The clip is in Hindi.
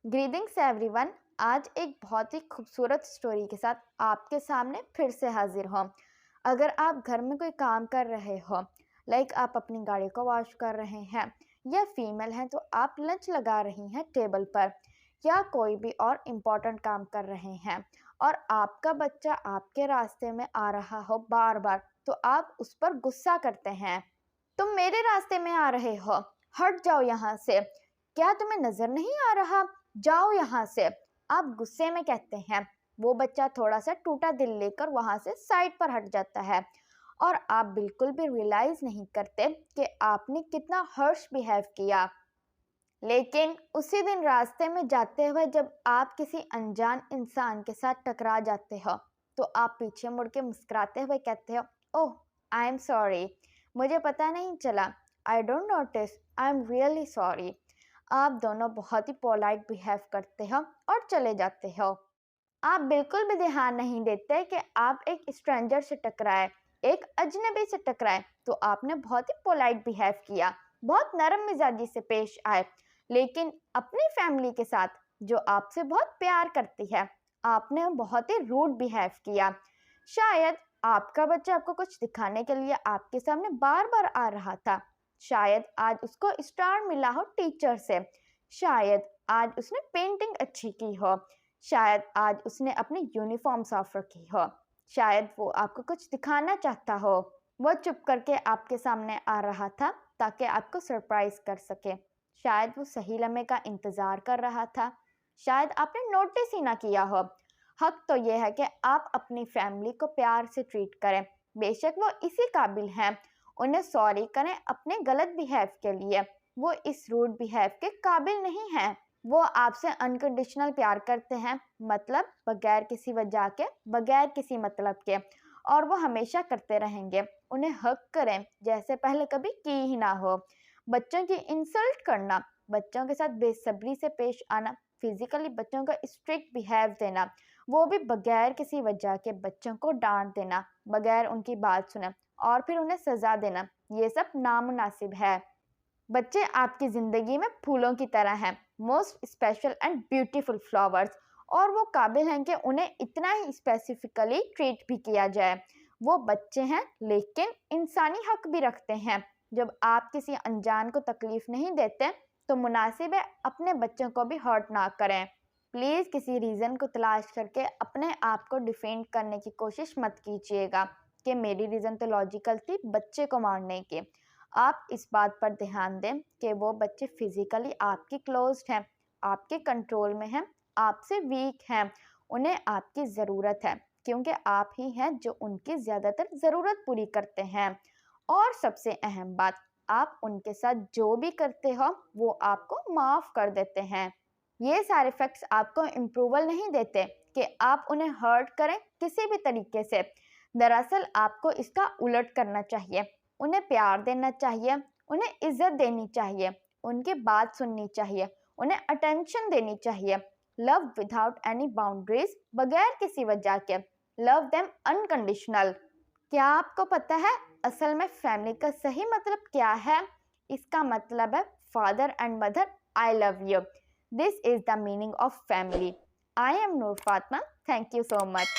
Greetings everyone. आज एक बहुत ही खूबसूरत स्टोरी के साथ आपके सामने फिर से हाजिर हूँ। अगर आप घर में कोई काम कर रहे हो, लाइक आप अपनी गाड़ी को वॉश कर रहे हैं, या फीमेल हैं तो आप लंच लगा रही हैं टेबल पर, या कोई भी और इम्पोर्टेंट काम कर रहे हैं और आपका बच्चा आपके रास्ते में आ रहा हो बार बार, तो आप उस पर गुस्सा करते हैं। तुम मेरे रास्ते में आ रहे हो, हट जाओ यहाँ से, क्या तुम्हें नजर नहीं आ रहा, जाओ यहाँ से, आप गुस्से में कहते हैं। वो बच्चा थोड़ा सा टूटा दिल लेकर वहां से साइड पर हट जाता है और आप बिल्कुल भी रियलाइज नहीं करते कि आपने कितना हर्श बिहेव किया। लेकिन उसी दिन रास्ते में जाते हुए जब आप किसी अनजान इंसान के साथ टकरा जाते हो, तो आप पीछे मुड़ के मुस्कुराते हुए कहते हो, ओह आई एम सॉरी, मुझे पता नहीं चला, I don't notice, I am really sorry. आप दोनों बहुत ही पोलाइट बिहेव करते हो और चले जाते हो। आप बिल्कुल भी ध्यान नहीं देते कि आप एक स्ट्रेंजर से टकराए, एक अजनबी से टकराए, तो आपने बहुत ही पोलाइट बिहेव किया, बहुत नरम मिजाजी से पेश आए। लेकिन अपनी फैमिली के साथ जो आपसे बहुत प्यार करती है, आपने बहुत ही रूड बिहेव किया। शायद आपका बच्चा आपको कुछ दिखाने के लिए आपके सामने बार बार आ रहा था, शायद आज उसको स्टार मिला हो टीचर से, शायद आज उसने पेंटिंग अच्छी की हो, शायद आज उसने अपनी यूनिफॉर्म साफ रखी हो, शायद वो आपको कुछ दिखाना चाहता हो। वो चुप करके आपके सामने आ रहा था ताकि आपको सरप्राइज कर सके, शायद वो सही लम्हे का इंतजार कर रहा था, शायद आपने नोटिस ही ना किया हो। हक तो यह है कि आप अपनी फैमिली को प्यार से ट्रीट करें, बेशक वो इसी काबिल हैं, उन्हें सॉरी करें अपने गलत बिहेव के लिए। वो इस रूड बिहेव के काबिल नहीं हैं। वो आपसे अनकंडीशनल प्यार करते हैं, मतलब बगैर किसी वजह के, बगैर किसी मतलब के, और वो हमेशा करते रहेंगे। उन्हें हक करें जैसे पहले कभी की ही ना हो। बच्चों की इंसल्ट करना, बच्चों के साथ बेसब्री से पेश आना, फिजिकली बच्चों का स्ट्रिक्ट बिहेव देना, वो भी बगैर किसी वजह के बच्चों को डांट देना, बगैर उनकी बात सुने और फिर उन्हें सजा देना, ये सब नामुनासिब है। बच्चे आपकी जिंदगी में फूलों की तरह हैं, most special and beautiful flowers, और वो काबिल हैं कि उन्हें इतना ही स्पेसिफिकली ट्रीट भी किया जाए। वो बच्चे हैं लेकिन इंसानी हक भी रखते हैं। जब आप किसी अनजान को तकलीफ नहीं देते तो मुनासिब है अपने बच्चों को भी हर्ट ना करें। प्लीज़ किसी रीज़न को तलाश करके अपने आप को डिफेंड करने की कोशिश मत कीजिएगा कि मेरी रीज़न तो लॉजिकल थी बच्चे को मारने की। आप इस बात पर ध्यान दें कि वो बच्चे फिजिकली आपकी क्लोज्ड हैं, आपके कंट्रोल में हैं, आपसे वीक हैं, उन्हें आपकी ज़रूरत है क्योंकि आप ही हैं जो उनकी ज़्यादातर ज़रूरत पूरी करते हैं। और सबसे अहम बात, आप उनके साथ जो भी करते हो वो आपको माफ़ कर देते हैं। ये सारे फैक्ट्स आपको इम्प्रूवल नहीं देते कि आप उन्हें हर्ट करें किसी भी तरीके से। दरअसल आपको इसका उलट करना चाहिए, उन्हें प्यार देना चाहिए, उन्हें इज्जत देनी चाहिए, उनकी बात सुननी चाहिए, उन्हें अटेंशन देनी चाहिए। लव विदाउट एनी बाउंड्रीज, बगैर किसी वजह के, लव देम अनकंडीशनल। क्या आपको पता है असल में फैमिली का सही मतलब क्या है? इसका मतलब है father and mother, I love you. This is the meaning of family. I am Noor Fatma. Thank you so much.